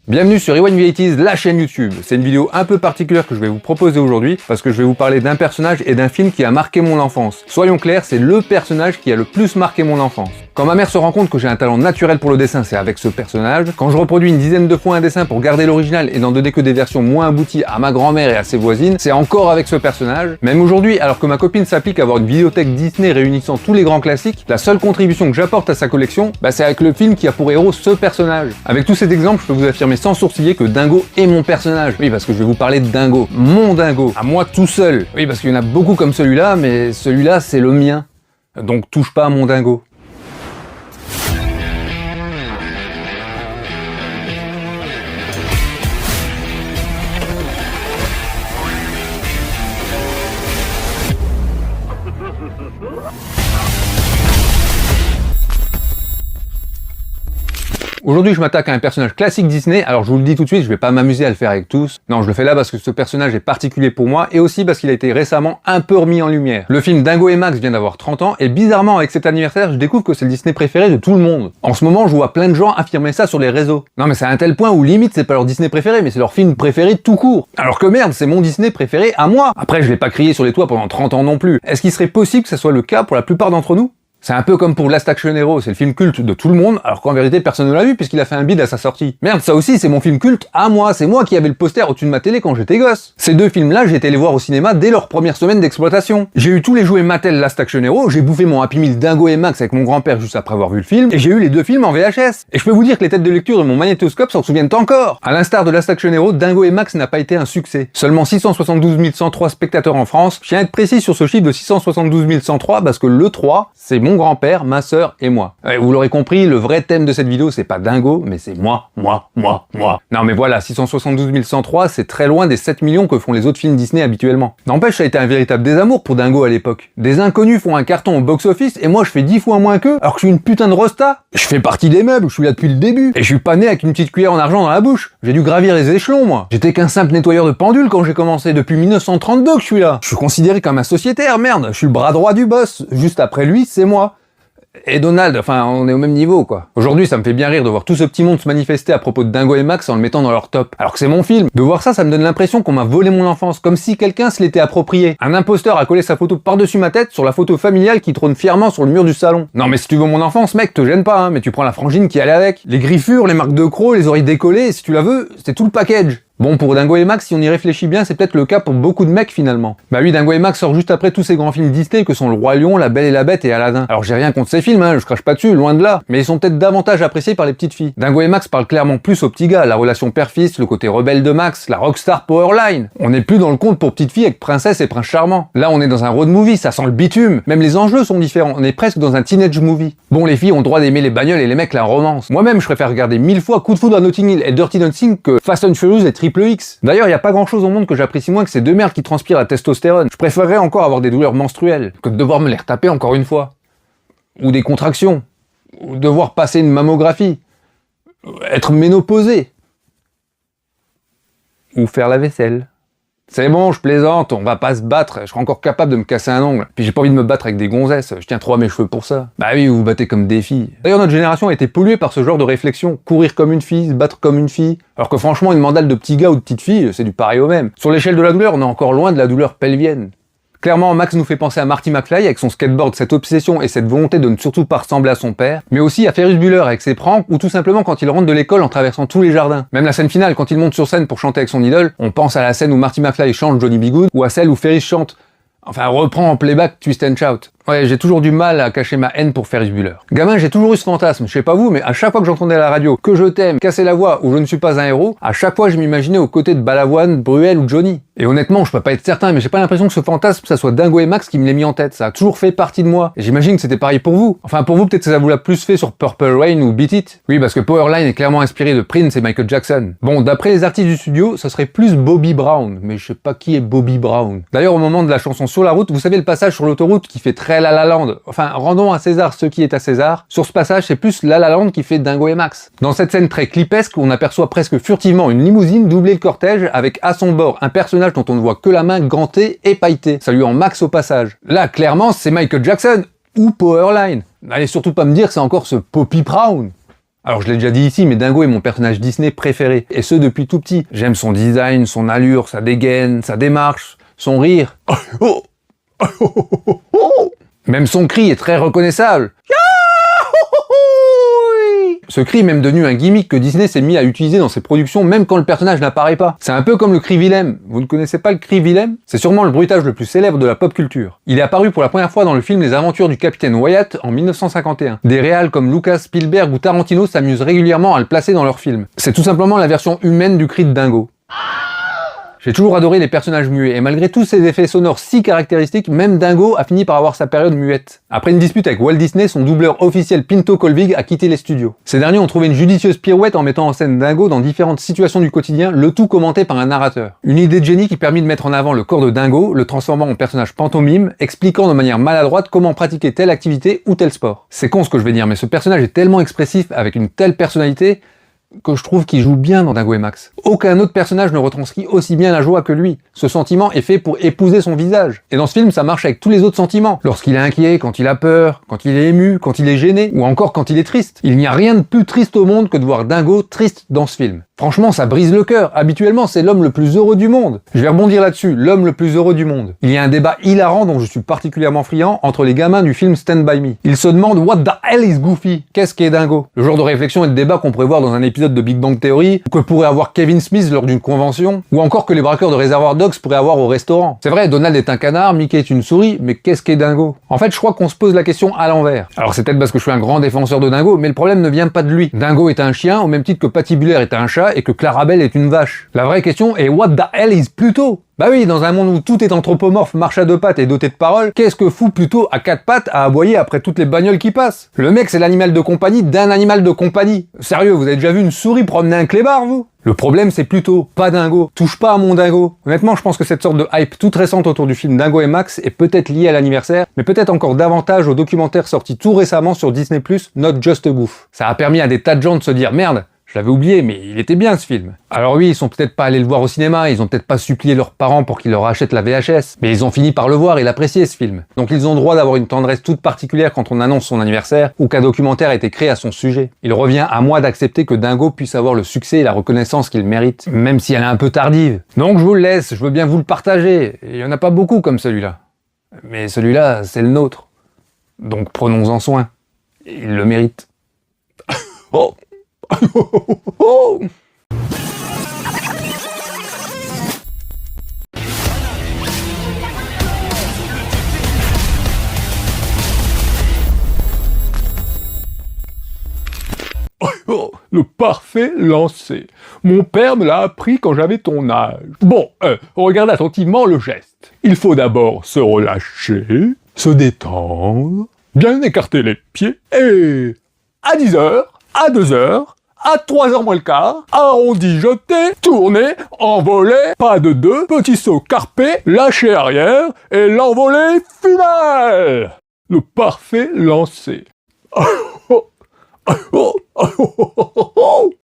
Bienvenue sur Rewind V80s, la chaîne YouTube. C'est une vidéo un peu particulière que je vais vous proposer aujourd'hui parce que je vais vous parler d'un personnage et d'un film qui a marqué mon enfance. Soyons clairs, c'est le personnage qui a le plus marqué mon enfance. Quand ma mère se rend compte que j'ai un talent naturel pour le dessin, c'est avec ce personnage. Quand je reproduis une dizaine de fois un dessin pour garder l'original et n'en donner que des versions moins abouties à ma grand-mère et à ses voisines, c'est encore avec ce personnage. Même aujourd'hui, alors que ma copine s'applique à avoir une vidéothèque Disney réunissant tous les grands classiques, la seule contribution que j'apporte à sa collection, c'est avec le film qui a pour héros ce personnage. Avec tous ces exemples, je peux vous affirmer sans sourciller que Dingo est mon personnage. Oui, parce que je vais vous parler de Dingo. Mon Dingo. À moi tout seul. Oui, parce qu'il y en a beaucoup comme celui-là, mais celui-là, c'est le mien. Donc touche pas à mon Dingo. Aujourd'hui, je m'attaque à un personnage classique Disney, alors je vous le dis tout de suite, je vais pas m'amuser à le faire avec tous. Non, je le fais là parce que ce personnage est particulier pour moi, et aussi parce qu'il a été récemment un peu remis en lumière. Le film Dingo et Max vient d'avoir 30 ans, et bizarrement, avec cet anniversaire, je découvre que c'est le Disney préféré de tout le monde. En ce moment, je vois plein de gens affirmer ça sur les réseaux. Non mais c'est à un tel point où limite, c'est pas leur Disney préféré, mais c'est leur film préféré tout court. Alors que merde, c'est mon Disney préféré à moi. Après, je vais pas crier sur les toits pendant 30 ans non plus. Est-ce qu'il serait possible que ça soit le cas pour la plupart d'entre nous ? C'est un peu comme pour Last Action Hero, c'est le film culte de tout le monde, alors qu'en vérité personne ne l'a vu puisqu'il a fait un bide à sa sortie. Merde, ça aussi c'est mon film culte à moi, c'est moi qui avais le poster au-dessus de ma télé quand j'étais gosse. Ces deux films-là, j'ai été les voir au cinéma dès leur première semaine d'exploitation. J'ai eu tous les jouets Mattel Last Action Hero, j'ai bouffé mon Happy Meal Dingo et Max avec mon grand-père juste après avoir vu le film, et j'ai eu les deux films en VHS. Et je peux vous dire que les têtes de lecture de mon magnétoscope s'en souviennent encore. À l'instar de Last Action Hero, Dingo et Max n'a pas été un succès. Seulement 672 103 spectateurs en France. Je tiens à être précis sur ce chiffre de 672 103 parce que le 3, c'est mon grand-père, ma sœur et moi. Vous l'aurez compris, le vrai thème de cette vidéo, c'est pas Dingo, mais c'est moi. Non mais voilà, 672 103, c'est très loin des 7 millions que font les autres films Disney habituellement. N'empêche, ça a été un véritable désamour pour Dingo à l'époque. Des inconnus font un carton au box-office et moi je fais 10 fois moins qu'eux, alors que je suis une putain de rosta. Je fais partie des meubles, je suis là depuis le début. Et je suis pas né avec une petite cuillère en argent dans la bouche. J'ai dû gravir les échelons, moi. J'étais qu'un simple nettoyeur de pendules quand j'ai commencé, depuis 1932 que je suis là. Je suis considéré comme un sociétaire, merde. Je suis le bras droit du boss. Juste après lui, c'est moi. Et Donald, enfin, on est au même niveau, quoi. Aujourd'hui, ça me fait bien rire de voir tout ce petit monde se manifester à propos de Dingo et Max en le mettant dans leur top. Alors que c'est mon film. De voir ça, ça me donne l'impression qu'on m'a volé mon enfance, comme si quelqu'un se l'était approprié. Un imposteur a collé sa photo par-dessus ma tête sur la photo familiale qui trône fièrement sur le mur du salon. Non mais si tu veux mon enfance, mec, te gêne pas, hein, mais tu prends la frangine qui allait avec. Les griffures, les marques de crocs, les oreilles décollées, si tu la veux, c'est tout le package. Bon, pour Dingo et Max, si on y réfléchit bien, c'est peut-être le cas pour beaucoup de mecs finalement. Bah oui, Dingo et Max sort juste après tous ces grands films Disney que sont Le Roi Lion, La Belle et la Bête et Aladdin. Alors j'ai rien contre ces films, je crache pas dessus, loin de là. Mais ils sont peut-être davantage appréciés par les petites filles. Dingo et Max parlent clairement plus aux petits gars, la relation père-fils, le côté rebelle de Max, la rockstar powerline. On n'est plus dans le conte pour petites filles avec princesse et prince charmant. Là, on est dans un road movie, ça sent le bitume. Même les enjeux sont différents, on est presque dans un teenage movie. Bon, les filles ont le droit d'aimer les bagnoles et les mecs la romance. Moi-même, je préfère regarder 1000 fois Coup de foudre à Notting Hill et Dirty Dancing que Fast and Furious et Triple X. D'ailleurs, il y a pas grand chose au monde que j'apprécie moins que ces deux merdes qui transpirent la testostérone. Je préférerais encore avoir des douleurs menstruelles que de devoir me les retaper encore une fois. Ou des contractions. Ou devoir passer une mammographie. Être ménopausé. Ou faire la vaisselle. C'est bon, je plaisante, on va pas se battre, je serai encore capable de me casser un ongle. Puis j'ai pas envie de me battre avec des gonzesses, je tiens trop à mes cheveux pour ça. Bah oui, vous vous battez comme des filles. D'ailleurs, notre génération a été polluée par ce genre de réflexion, courir comme une fille, se battre comme une fille. Alors que franchement, une mandale de petit gars ou de petite fille, c'est du pareil au même. Sur l'échelle de la douleur, on est encore loin de la douleur pelvienne. Clairement, Max nous fait penser à Marty McFly avec son skateboard, cette obsession et cette volonté de ne surtout pas ressembler à son père, mais aussi à Ferris Bueller avec ses pranks ou tout simplement quand il rentre de l'école en traversant tous les jardins. Même la scène finale, quand il monte sur scène pour chanter avec son idole, on pense à la scène où Marty McFly chante Johnny B. Goode ou à celle où Ferris chante, enfin reprend en playback Twist and Shout. Ouais, j'ai toujours du mal à cacher ma haine pour Ferris Bueller. Gamin, j'ai toujours eu ce fantasme, je sais pas vous, mais à chaque fois que j'entendais à la radio que je t'aime, casser la voix ou je ne suis pas un héros, à chaque fois je m'imaginais aux côtés de Balavoine, Bruel ou Johnny. Et honnêtement, je peux pas être certain, mais j'ai pas l'impression que ce fantasme, ça soit Dingo et Max qui me l'ait mis en tête. Ça a toujours fait partie de moi. Et j'imagine que c'était pareil pour vous. Enfin, pour vous, peut-être que ça vous l'a plus fait sur Purple Rain ou Beat It. Oui, parce que Powerline est clairement inspiré de Prince et Michael Jackson. Bon, d'après les artistes du studio, ça serait plus Bobby Brown, mais je sais pas qui est Bobby Brown. D'ailleurs, au moment de la chanson Sur la route, vous savez le passage sur l'autoroute qui fait très La La Land. Enfin, rendons à César ce qui est à César. Sur ce passage, c'est plus La La Land qui fait Dingo et Max. Dans cette scène très clipesque, on aperçoit presque furtivement une limousine doubler le cortège avec à son bord un personnage dont on ne voit que la main gantée et pailletée, saluant Max au passage. Là, clairement, c'est Michael Jackson ou Powerline. N'allez surtout pas me dire que c'est encore ce Poppy Brown. Alors je l'ai déjà dit ici, mais Dingo est mon personnage Disney préféré, et ce depuis tout petit. J'aime son design, son allure, sa dégaine, sa démarche, son rire. Même son cri est très reconnaissable. Ce cri est même devenu un gimmick que Disney s'est mis à utiliser dans ses productions même quand le personnage n'apparaît pas. C'est un peu comme le cri Willem. Vous ne connaissez pas le cri Willem? C'est sûrement le bruitage le plus célèbre de la pop culture. Il est apparu pour la première fois dans le film Les Aventures du Capitaine Wyatt en 1951. Des réals comme Lucas, Spielberg ou Tarantino s'amusent régulièrement à le placer dans leurs films. C'est tout simplement la version humaine du cri de Dingo. J'ai toujours adoré les personnages muets, et malgré tous ces effets sonores si caractéristiques, même Dingo a fini par avoir sa période muette. Après une dispute avec Walt Disney, son doubleur officiel Pinto Colvig a quitté les studios. Ces derniers ont trouvé une judicieuse pirouette en mettant en scène Dingo dans différentes situations du quotidien, le tout commenté par un narrateur. Une idée de génie qui permet de mettre en avant le corps de Dingo, le transformant en personnage pantomime, expliquant de manière maladroite comment pratiquer telle activité ou tel sport. C'est con ce que je vais dire, mais ce personnage est tellement expressif, avec une telle personnalité, que je trouve qu'il joue bien dans Dingo et Max. Aucun autre personnage ne retranscrit aussi bien la joie que lui. Ce sentiment est fait pour épouser son visage. Et dans ce film, ça marche avec tous les autres sentiments. Lorsqu'il est inquiet, quand il a peur, quand il est ému, quand il est gêné, ou encore quand il est triste. Il n'y a rien de plus triste au monde que de voir Dingo triste dans ce film. Franchement, ça brise le cœur. Habituellement, c'est l'homme le plus heureux du monde. Je vais rebondir là-dessus, l'homme le plus heureux du monde. Il y a un débat hilarant dont je suis particulièrement friand entre les gamins du film Stand By Me. Ils se demandent What the hell is Goofy? Qu'est-ce qu'est Dingo? Le genre de réflexion et de débat qu'on pourrait voir dans un épisode de Big Bang Theory, ou que pourrait avoir Kevin Smith lors d'une convention, ou encore que les braqueurs de Reservoir Dogs pourraient avoir au restaurant. C'est vrai, Donald est un canard, Mickey est une souris, mais qu'est-ce qu'est Dingo? En fait, je crois qu'on se pose la question à l'envers. Alors c'est peut-être parce que je suis un grand défenseur de Dingo, mais le problème ne vient pas de lui. Dingo est un chien, au même titre que Patibulaire est un chat et que Clarabelle est une vache. La vraie question est what the hell is Pluto? Bah oui, dans un monde où tout est anthropomorphe, marche à deux pattes et doté de paroles, qu'est-ce que fout Pluto à quatre pattes à aboyer après toutes les bagnoles qui passent? Le mec, c'est l'animal de compagnie d'un animal de compagnie. Sérieux, vous avez déjà vu une souris promener un clébard, vous? Le problème, c'est Pluto, pas Dingo. Touche pas à mon Dingo. Honnêtement, je pense que cette sorte de hype toute récente autour du film Dingo et Max est peut-être liée à l'anniversaire, mais peut-être encore davantage au documentaire sorti tout récemment sur Disney+, Not Just a Goof. Ça a permis à des tas de gens de se dire « Merde, je l'avais oublié, mais il était bien ce film. » Alors oui, ils sont peut-être pas allés le voir au cinéma, ils ont peut-être pas supplié leurs parents pour qu'ils leur achètent la VHS, mais ils ont fini par le voir et l'apprécier ce film. Donc ils ont le droit d'avoir une tendresse toute particulière quand on annonce son anniversaire ou qu'un documentaire a été créé à son sujet. Il revient à moi d'accepter que Dingo puisse avoir le succès et la reconnaissance qu'il mérite, même si elle est un peu tardive. Donc je vous le laisse, je veux bien vous le partager. Il y en a pas beaucoup comme celui-là. Mais celui-là, c'est le nôtre. Donc prenons-en soin. Il le mérite. Oh. Oh. Oh, le parfait lancer. Mon père me l'a appris quand j'avais ton âge. Bon, regarde attentivement le geste. Il faut d'abord se relâcher, se détendre, bien écarter les pieds, et à 10h, à 2h, à 3h moins le quart, arrondi jeté, tourné, envolé, pas de deux, petit saut carpé, lâché arrière, et l'envolée finale. Le parfait lancer.